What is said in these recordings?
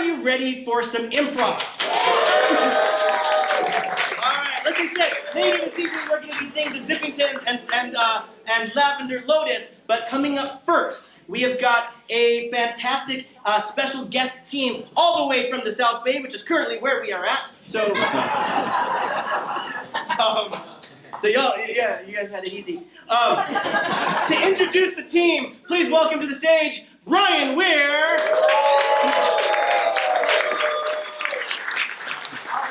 you ready for some improv? Alright, like I said, later this evening we're going to be singing the Zippingtons and Lavender Lotus, but coming up first, we have got a fantastic special guest team all the way from the South Bay, which is currently where we are at. So, y'all, yeah, you guys had it easy. To introduce the team, please welcome to the stage, Brian Weir.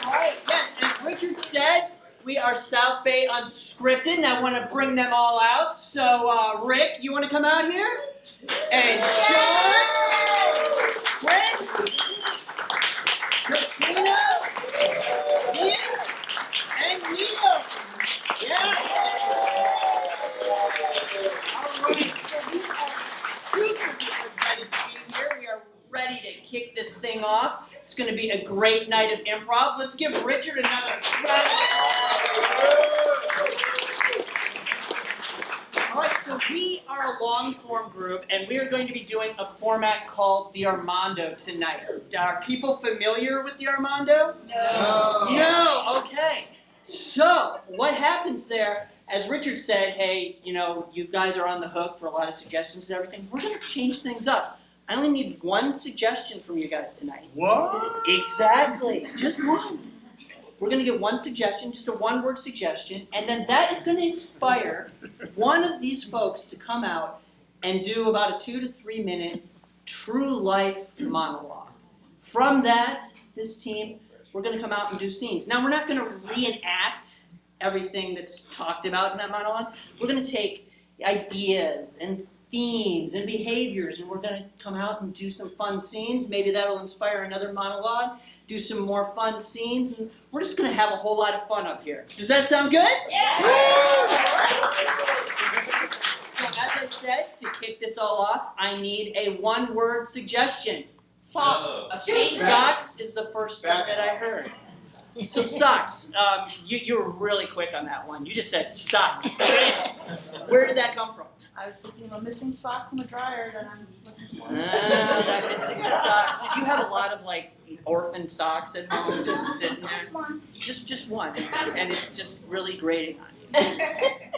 Alright, yes, as Richard said, we are South Bay Unscripted, and I want to bring them all out. So, Rick, you want to come out here? And Sean, Chris, Katrina, Ian, and Neil. Yeah. All right, so we are super excited to be here. We are ready to kick this thing off. It's going to be a great night of improv. Let's give Richard another round. All right, so we are a long-form group, and we are going to be doing a format called the Armando tonight. Are people familiar with the Armando? No. No, okay. So, what happens there, as Richard said, hey, you know, you guys are on the hook for a lot of suggestions and everything. We're going to change things up. I only need one suggestion from you guys tonight. What? Exactly. Just one. We're going to get one suggestion, just a one-word suggestion, and then that is going to inspire one of these folks to come out and do about a 2 to 3 minute true life monologue. From that, this team, we're going to come out and do scenes. Now, we're not going to reenact everything that's talked about in that monologue. We're going to take ideas and themes and behaviors, and we're going to come out and do some fun scenes. Maybe that'll inspire another monologue, do some more fun scenes, and we're just going to have a whole lot of fun up here. Does that sound good? Yeah! So as I said, to kick this all off, I need a one-word suggestion. Socks. Socks is the first thing that I heard. So socks, you were really quick on that one. You just said socks. Where did that come from? I was thinking of a missing sock from a dryer that I'm looking for. That missing socks. Did you have a lot of like orphan socks at home just sitting there? Just one. Just one, and it's just really grating on you.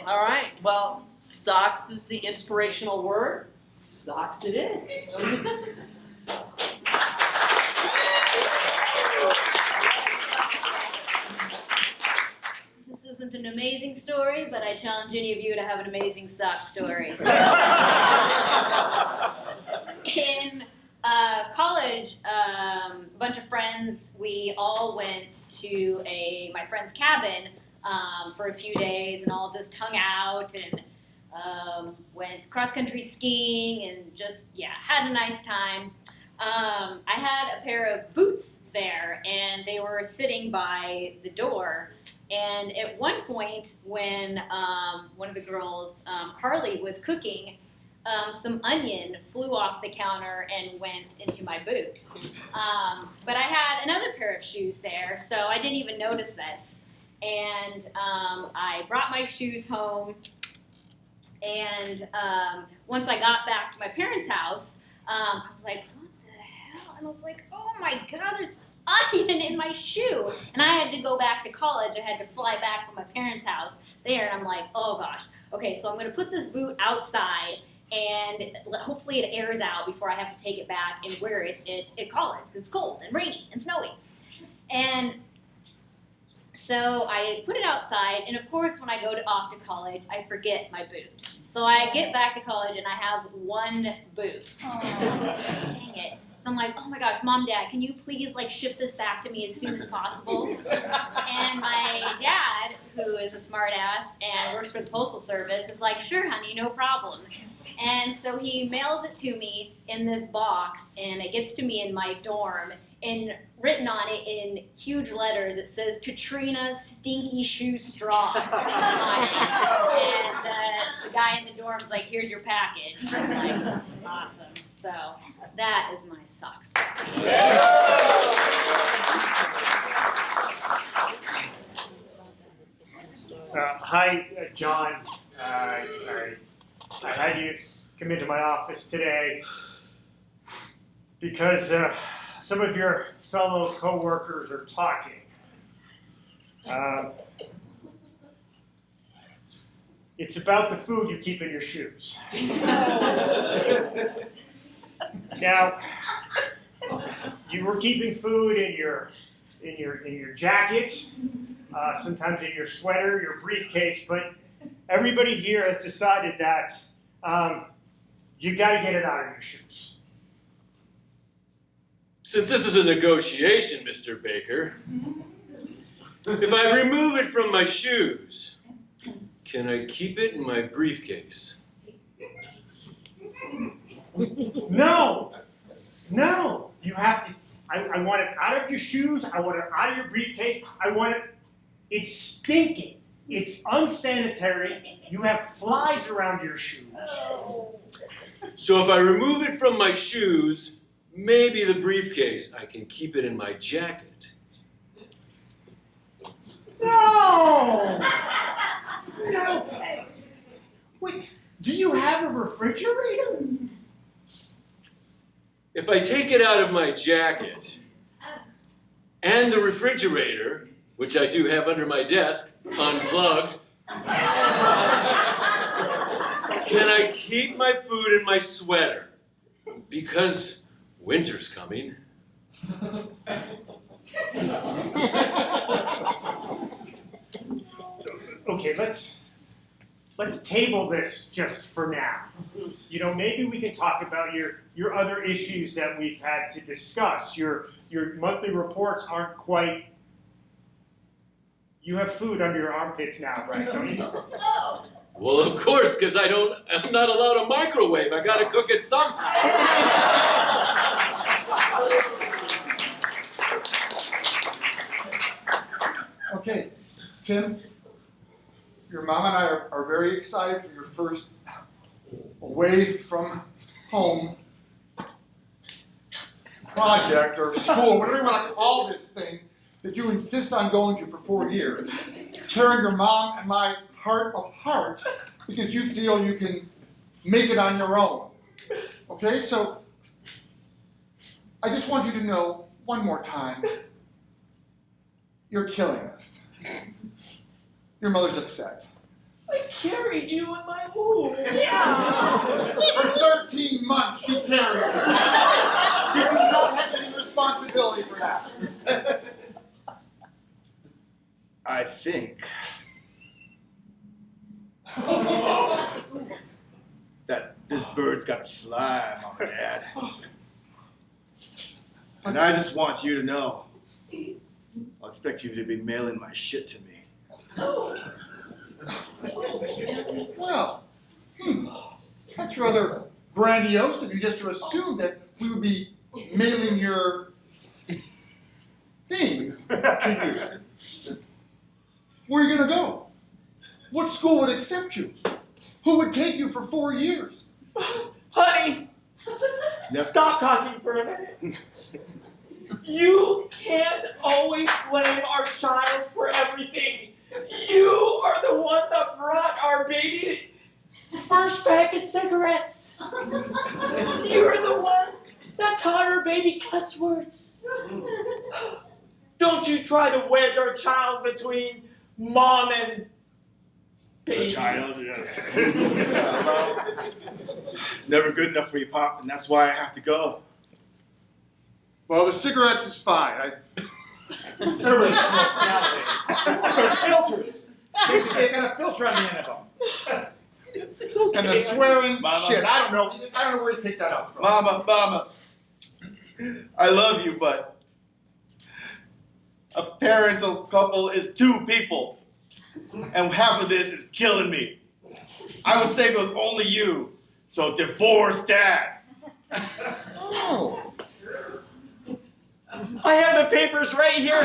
All right. Well, socks is the inspirational word. Socks it is. This isn't an amazing story, but I challenge any of you to have an amazing sock story. In college, a bunch of friends, we all went to my friend's cabin for a few days and all just hung out and went cross-country skiing and just, yeah, had a nice time. I had a pair of boots there, and they were sitting by the door. And at one point, when one of the girls, Carly, was cooking, some onion flew off the counter and went into my boot. But I had another pair of shoes there, so I didn't even notice this. And I brought my shoes home, and once I got back to my parents' house, I was like, what the hell? And I was like, oh my God, there's onion in my shoe. And I had to go back to college. I had to fly back from my parents' house there, and I'm like, oh gosh. Okay, so I'm going to put this boot outside, and hopefully it airs out before I have to take it back and wear it at college. It's cold and rainy and snowy. And so I put it outside, and of course when I go off to college, I forget my boot. So I get back to college, and I have one boot. Oh, dang it. So I'm like, oh my gosh, Mom, Dad, can you please like ship this back to me as soon as possible? And my dad, who is a smart ass and works for the Postal Service, is like, sure, honey, no problem. And so he mails it to me in this box, and it gets to me in my dorm, and written on it in huge letters, it says, Katrina Stinky Shoe Straw on it. And the guy in the dorm's like, here's your package. I'm like, awesome. So that is my sock story. Hi, John. I had you come into my office today because some of your fellow co-workers are talking. It's about the food you keep in your shoes. Now, you were keeping food in your jacket, sometimes in your sweater, your briefcase, but everybody here has decided that you got to get it out of your shoes. Since this is a negotiation, Mr. Baker, if I remove it from my shoes, can I keep it in my briefcase? No, you have to. I want it out of your shoes. I want it out of your briefcase. I want it. It's stinking. It's unsanitary. You have flies around your shoes. So if I remove it from my shoes, maybe the briefcase, I can keep it in my jacket. No. Wait, do you have a refrigerator? If I take it out of my jacket and the refrigerator, which I do have under my desk, unplugged, can I keep my food in my sweater? Because winter's coming. Okay, let's table this just for now. You know, maybe we can talk about your other issues that we've had to discuss. Your monthly reports aren't quite. You have food under your armpits now, right? Don't you? Well, of course, because I'm not allowed a microwave. I gotta cook it somehow. Okay, Tim, your mom and I are very excited for your first away from home project or school, whatever you want to call this thing, that you insist on going to for 4 years, tearing your mom and my heart apart because you feel you can make it on your own. Okay, so I just want you to know one more time, you're killing us. Your mother's upset. I carried you in my womb. For 13 months she carried you. You do not have any responsibility for that. I think that this bird's got to fly, Mom and Dad. And I just want you to know, I'll expect you to be mailing my shit to me. Well, that's rather grandiose of you just to assume that we would be mailing your things to you. Where are you going to go? What school would accept you? Who would take you for 4 years? Honey, stop talking for a minute. You can't always blame our child for everything. You are the one that brought our baby the first bag of cigarettes. You're the one that taught our baby cuss words. Don't you try to wedge our child between mom and baby. The child, yes. Yeah, well, it's never good enough for you, Pop, and that's why I have to go. Well, the cigarettes is fine. Everybody smokes nowadays. They're filters. They got a filter on the end of them. It's okay. And the swearing, Mama. shit, I don't know where you picked that up from. Mama, I love you, but a parental couple is 2 people, and half of this is killing me. I would say it was only you, so divorce Dad. Oh. I have the papers right here.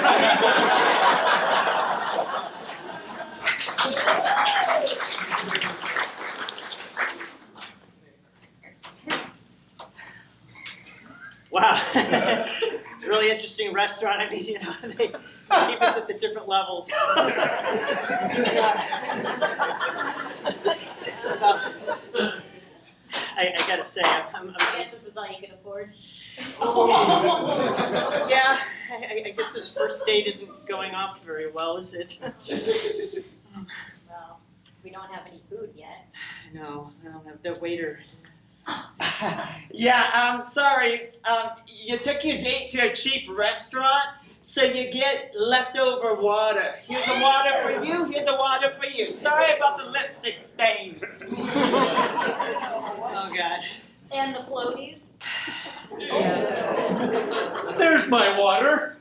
Wow. It's a really interesting restaurant. I mean, they keep us at the different levels. I gotta say, I guess this is all you can afford. I guess this first date isn't going off very well, is it? Well, we don't have any food yet. No, I don't have the waiter. Yeah, sorry. You took your date to a cheap restaurant, so you get leftover water. Here's a water for you, here's a water for you. Sorry about the lipstick stains. Oh, God. And the floaties. Yeah. There's my water.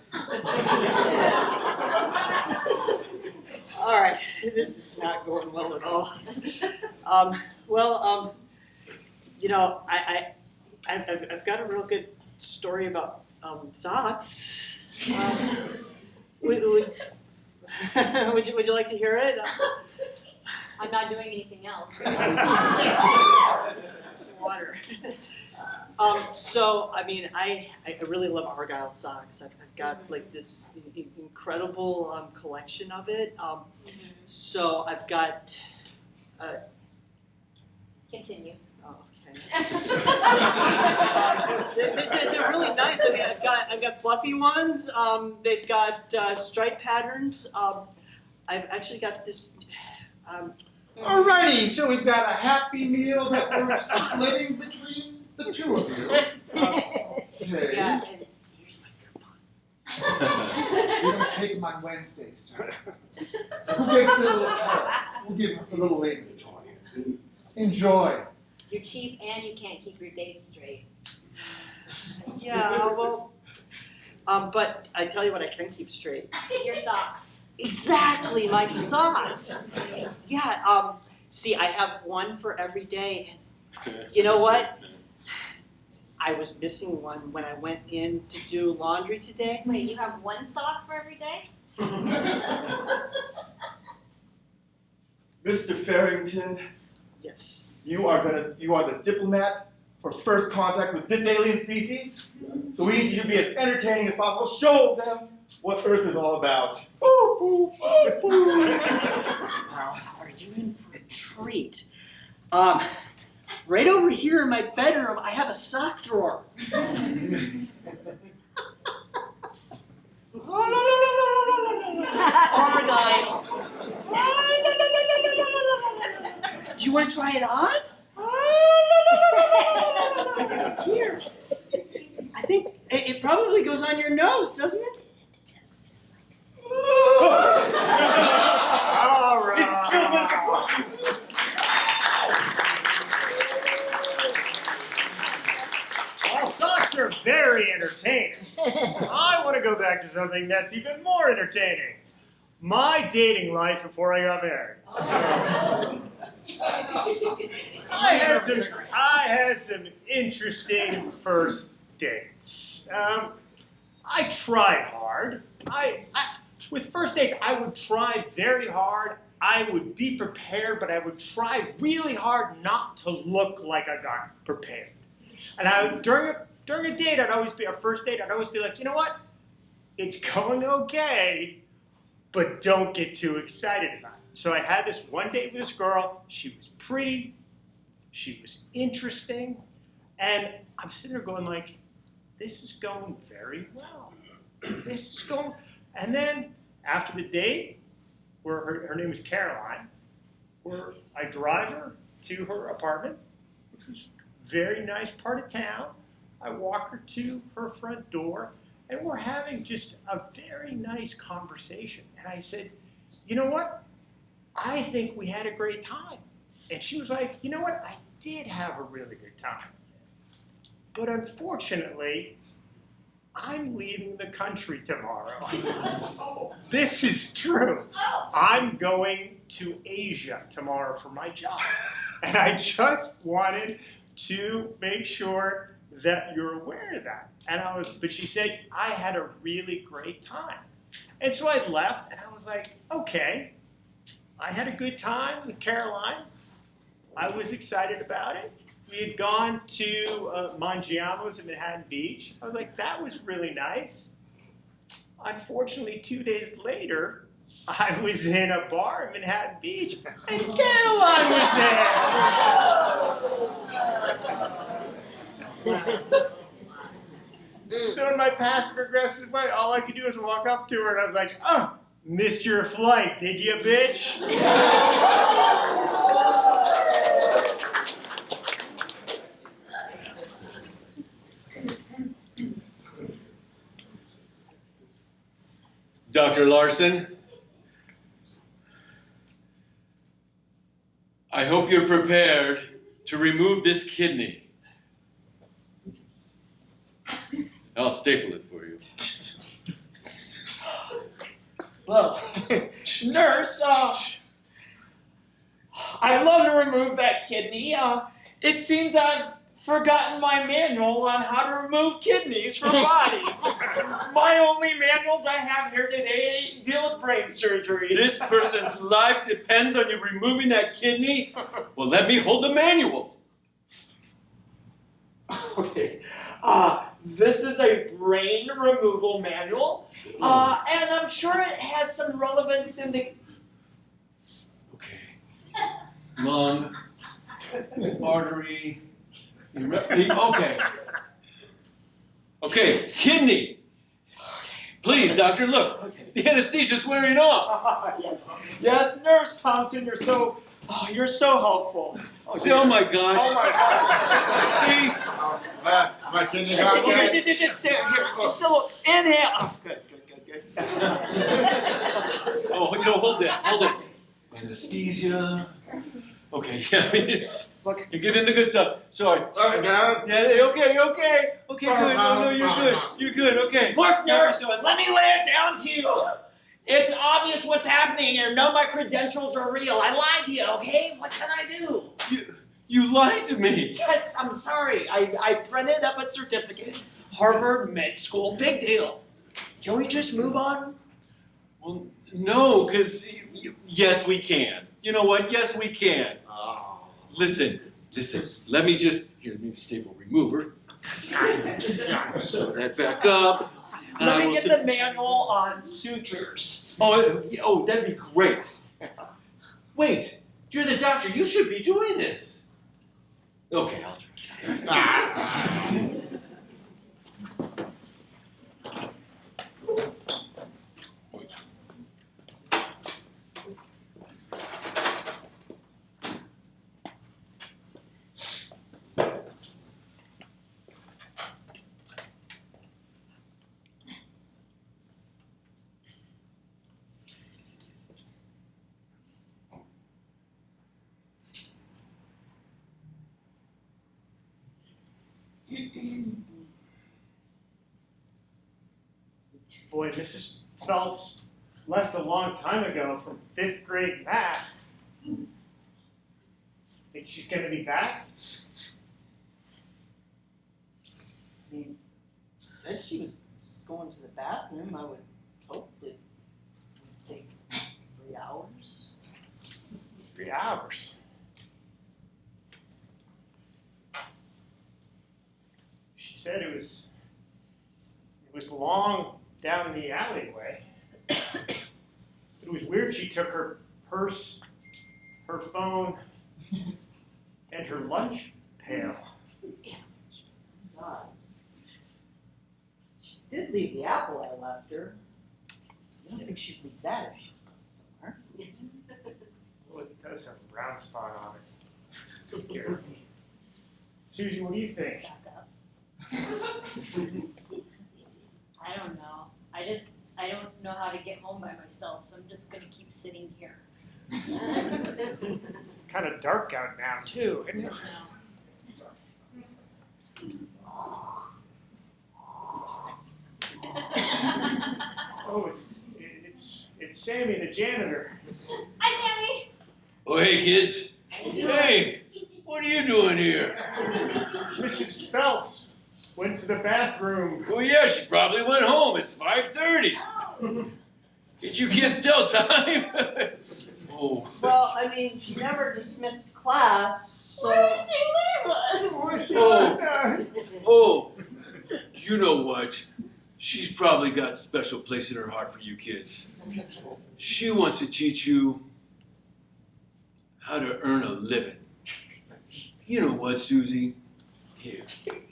All right, this is not going well at all. You know, I've got a real good story about socks. Would you like to hear it? I'm not doing anything else. Some water. So, I mean, I really love Argyle socks. I've got like this incredible collection of it. So I've got. Continue. Oh, okay. They're really nice. I mean, I've got fluffy ones. They've got stripe patterns. I've actually got this. Alrighty, so we've got a happy meal that we're splitting between the two of you. Okay. Yeah, and here's my coupon. We don't take them on Wednesdays, sir. So who gets the little toy? We'll give a little lady the toy. Enjoy. You're cheap and you can't keep your dates straight. Yeah, well, but I tell you what, I can keep straight. Your socks. Exactly, my socks. Yeah, see, I have one for every day, and you know what? I was missing one when I went in to do laundry today. Wait, you have one sock for every day? Mr. Farrington, Yes. you are the diplomat for first contact with this alien species. So we need you to be as entertaining as possible. Show them what Earth is all about. Wow, are you in for a treat? Right over here in my bedroom, I have a sock drawer. Argyle. Do you want to try it on? Here. I think it probably goes on your nose, doesn't it? All right. It's killing us. Well, socks are very entertaining. I want to go back to something that's even more entertaining. My dating life before I got married. I had some interesting first dates. I tried hard. With first dates, I would try very hard. I would be prepared, but I would try really hard not to look like I got prepared. And during a date, a first date, I'd always be like, you know what? It's going okay, but don't get too excited about it. So I had this one date with this girl. She was pretty. She was interesting. And I'm sitting there going like, this is going very well. This is going. And then after the date, where her name is Caroline, where I drive her to her apartment, which was a very nice part of town. I walk her to her front door, and we're having just a very nice conversation. And I said, you know what? I think we had a great time. And she was like, you know what? I did have a really good time. But unfortunately, I'm leaving the country tomorrow. This is true. I'm going to Asia tomorrow for my job. And I just wanted to make sure that you're aware of that. But she said, I had a really great time. And so I left, and I was like, okay, I had a good time with Caroline. I was excited about it. We had gone to Mangiamo's in Manhattan Beach. I was like, that was really nice. Unfortunately, 2 days later, I was in a bar in Manhattan Beach, and Caroline was there. So in my passive aggressive way, all I could do was walk up to her and I was like, oh, missed your flight, did you, bitch? Dr. Larson, I hope you're prepared to remove this kidney. I'll staple it for you. Well, nurse, I'd love to remove that kidney. It seems I've forgotten my manual on how to remove kidneys from bodies. My only manuals I have here today deal with brain surgery. This person's life depends on you removing that kidney? Well, let me hold the manual. Okay. This is a brain removal manual, and I'm sure it has some relevance in the... Okay. Lung, artery, okay. Okay, kidney. Please, doctor, look. The anesthesia's wearing off. Yes. Yes, Nurse Thompson, you're so helpful. Oh my gosh. Oh my God. See? My kidney Here, got dead. just a little inhale. Oh, good. Oh, no, hold this. Anesthesia. Okay, yeah. Look. You're giving the good stuff. Sorry. Down. Yeah, okay. Okay, good. No, you're good. You're good, okay. Look, nurse, let me lay it down to you. It's obvious what's happening here. None of my credentials are real. I lied to you, okay? What can I do? You lied to me. Yes, I'm sorry. I printed up a certificate. Harvard Med School. Big deal. Can we just move on? Well, no, because yes, we can. You know what? Yes, we can. Listen. Let me staple remover. Sew that back up. Let me get the manual on sutures. Oh, that'd be great. Wait, you're the doctor. You should be doing this. Okay, I'll try. Boy, Mrs. Phelps left a long time ago from 5th grade math. Think she's going to be back? Said she was going to the bathroom. I would hope that it would take 3 hours. 3 hours. She said it was long down the alleyway. It was weird. She took her purse, her phone, and her lunch pail. God. She did leave the apple I left her. I don't think she'd leave that if she was somewhere. Well, it does have a brown spot on it. Here. Susie, what do you think? I don't know. I don't know how to get home by myself, so I'm just gonna keep sitting here. It's kind of dark out now, too, isn't it? Oh, it's Sammy, the janitor. Hi, Sammy. Oh, hey, kids. Hey, what are you doing here? Mrs. Phelps went to the bathroom. Oh, yeah, she probably went home. It's 5:30. Did you kids tell time? Oh. Well, I mean, she never dismissed class, so... Where did she leave us? Oh, you know what? She's probably got a special place in her heart for you kids. She wants to teach you how to earn a living. You know what, Susie? Here.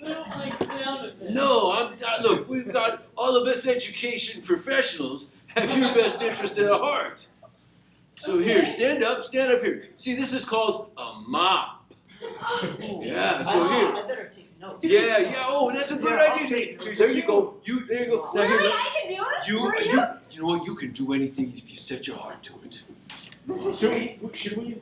I don't like the sound of this. No, look, we've got all of us education professionals have your best interest at heart. So here, stand up here. See, this is called a mop. Yeah, so here. I better take some notes. Yeah, oh, that's a good Yeah, I'll idea. take Here, notes there you too. go. There you go. Now, here, Really? look. I can do it. You know what? You can do anything if you set your heart to it. Should we?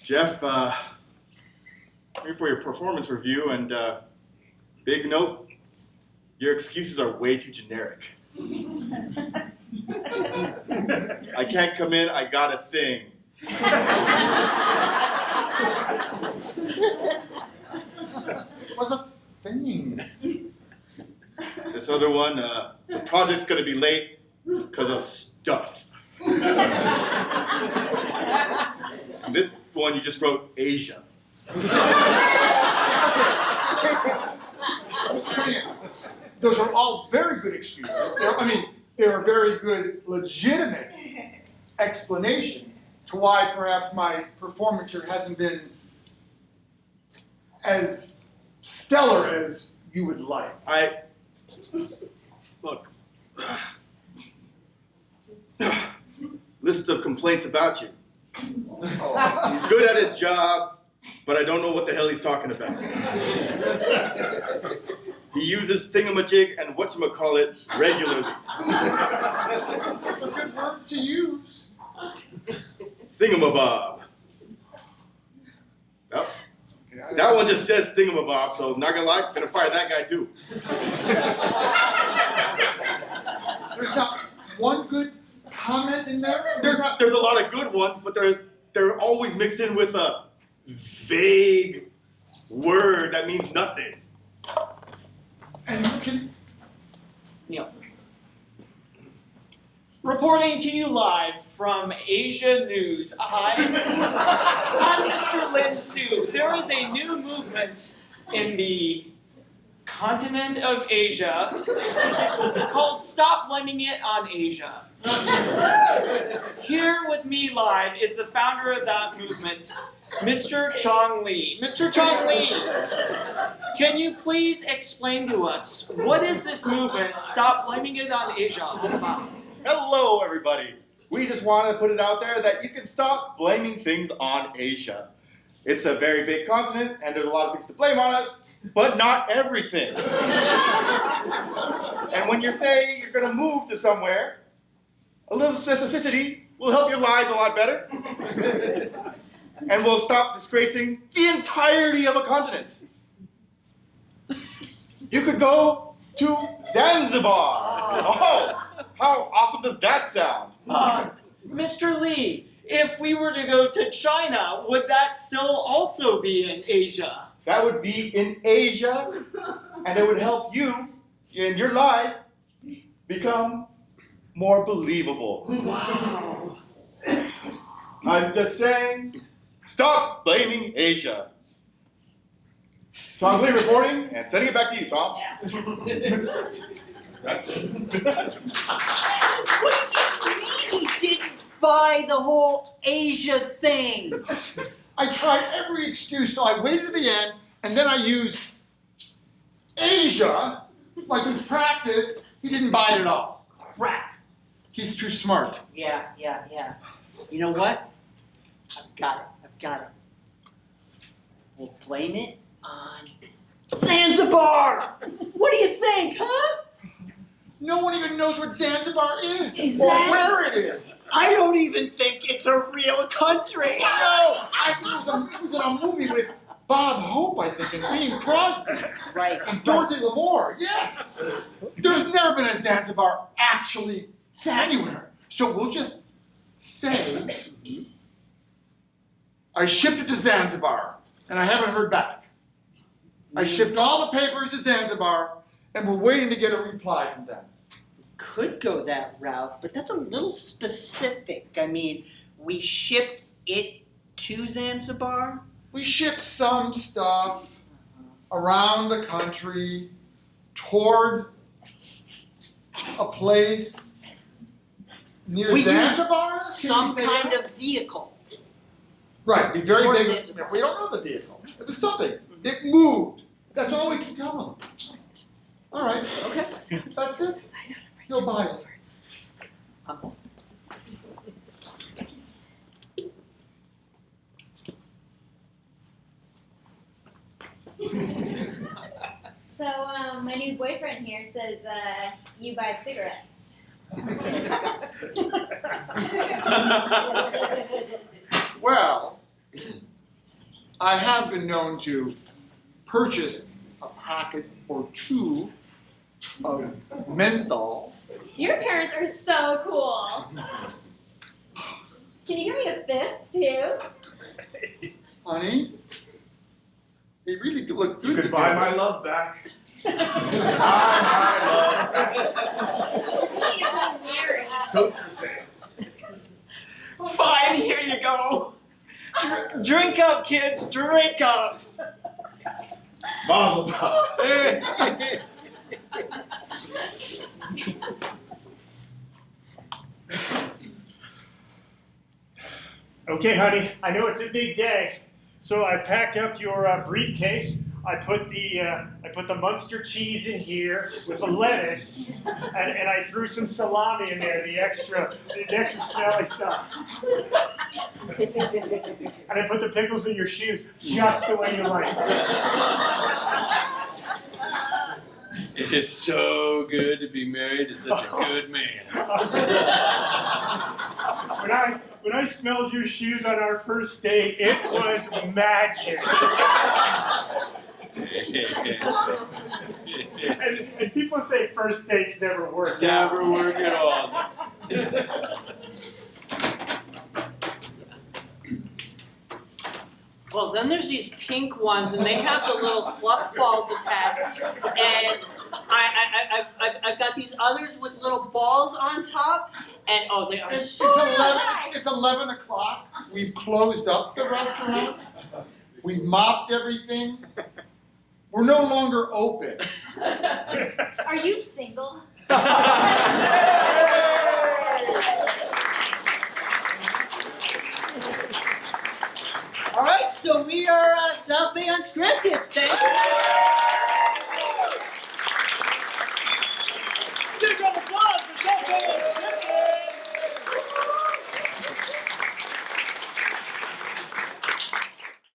Jeff, here for your performance review, and big note, your excuses are way too generic. I can't come in, I got a thing. It was a thing. This other one, the project's gonna be late because of stuff. And this one, you just wrote Asia. Those are all very good excuses. They're very good, legitimate explanations to why perhaps my performance here hasn't been as stellar as you would like. Look. List of complaints about you. He's good at his job, but I don't know what the hell he's talking about. He uses thingamajig and whatchamacallit regularly. Those are good words to use. Thingamabob. Yep. Okay, That one just says thingamabob, so not gonna lie, gonna fire that guy too. There's not one good comment in there. There's a lot of good ones, but they're always mixed in with a vague word that means nothing. And you can. Neil. Reporting to you live from Asia News, I'm Mr. Lin Su. There is a new movement in the continent of Asia called Stop Blaming It on Asia. Here with me live is the founder of that movement, Mr. Chong Li. Mr. Chong Li, can you please explain to us what is this movement, Stop Blaming It on Asia, all about? Hello, everybody. We just want to put it out there that you can stop blaming things on Asia. It's a very big continent, and there's a lot of things to blame on us, but not everything. And when you say you're going to move to somewhere, a little specificity will help your lives a lot better. And we'll stop disgracing the entirety of a continent. You could go to Zanzibar. Oh, how awesome does that sound? Mr. Lee, if we were to go to China, would that still also be in Asia? That would be in Asia, and it would help you and your lives become more believable. Wow. I'm just saying, stop blaming Asia. Tom Lee reporting, and sending it back to you, Tom. What do you mean he didn't buy the whole Asia thing? I tried every excuse, so I waited to the end, and then I used Asia, like in practice. He didn't buy it at all. Crap. He's too smart. Yeah. You know what? I've got it. We'll blame it on Zanzibar! What do you think, huh? No one even knows what Zanzibar is Exactly. or where it is. I don't even think it's a real country. No, I think it was in a movie with Bob Hope, I think, and Bing Crosby. Right. And Dorothy Lamour, yes. There's never been a Zanzibar actually anywhere. So we'll just say I shipped it to Zanzibar, and I haven't heard back. I shipped all the papers to Zanzibar, and we're waiting to get a reply from them. Could go that route, but that's a little specific. I mean, we shipped it to Zanzibar. We ship some stuff around the country towards a place near We use Zanzibar? some kind of vehicle. Right, be very Force big. it to- We don't know the vehicle. It was something. It moved. That's all we can tell them. All right, Okay. that's it. He'll buy it. So, my new boyfriend here says, you buy cigarettes. Well, I have been known to purchase a packet or two of menthol. Your parents are so cool. Can you give me a fifth, too? Honey, they really look good You could buy together. my love back. Buy my love. Totes for sale. Fine, here you go. Drink up, kids, drink up. Mazel tov. Okay, honey, I know it's a big day, so I packed up your briefcase. I put the Munster cheese in here with the lettuce, and I threw some salami in there, the extra smelly stuff. And I put the pickles in your shoes, just the way you like. It is so good to be married to such a good man. When I smelled your shoes on our first date, it was magic. And people say first dates never work. Never work at all. Well, then there's these pink ones, and they have the little fluff balls attached. And I've got these others with little balls on top, and oh, they are It's so 11 o'clock. We've closed up the restaurant. We've mopped everything. We're no longer open. Are you single?